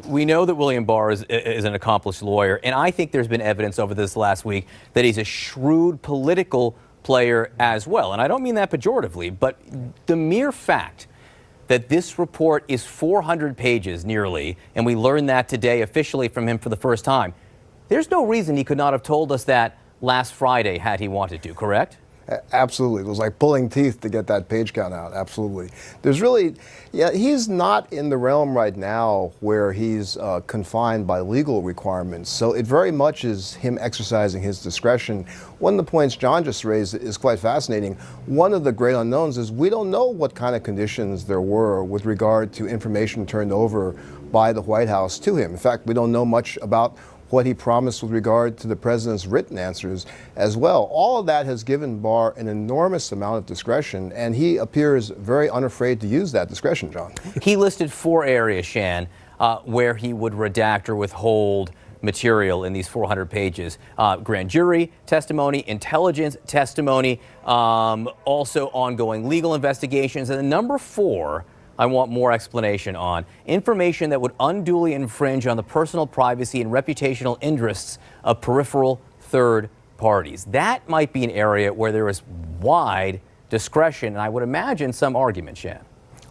We know that William Barr is an accomplished lawyer, and I think there's been evidence over this last week that he's a shrewd political player as well. And I don't mean that pejoratively, but the mere fact that this report is 400 pages nearly, and we learned that today officially from him for the first time, there's no reason he could not have told us that last Friday had he wanted to, correct? Absolutely. It was like pulling teeth to get that page count out. Absolutely. There's really, he's not in the realm right now where he's confined by legal requirements. So it very much is him exercising his discretion. One of the points John just raised is quite fascinating. One of the great unknowns is we don't know what kind of conditions there were with regard to information turned over by the White House to him. In fact, we don't know much about what he promised with regard to the president's written answers as well. All of that has given Barr an enormous amount of discretion, and he appears very unafraid to use that discretion, John. He listed 4 areas, Shan, where he would redact or withhold material in these 400 pages. Grand jury testimony, intelligence testimony, also ongoing legal investigations. And the number 4, I want more explanation on information that would unduly infringe on the personal privacy and reputational interests of peripheral third parties. That might be an area where there is wide discretion, and I would imagine some argument, Shan.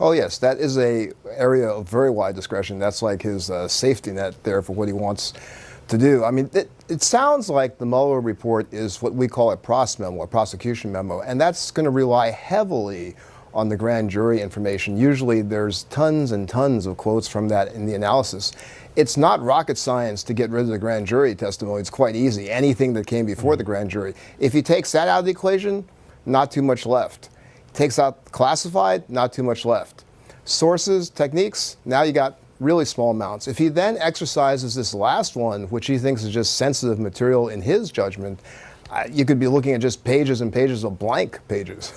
Oh yes, that is an area of very wide discretion. That's like his safety net there for what he wants to do. I mean, it sounds like the Mueller report is what we call a pros memo, a prosecution memo, and that's going to rely heavily on the grand jury information. Usually there's tons and tons of quotes from that in the analysis. It's not rocket science to get rid of the grand jury testimony. It's quite easy. Anything that came before the grand jury. If he takes that out of the equation, not too much left. Takes out classified, not too much left. Sources, techniques, now you got really small amounts. If he then exercises this last one, which he thinks is just sensitive material in his judgment, you could be looking at just pages and pages of blank pages.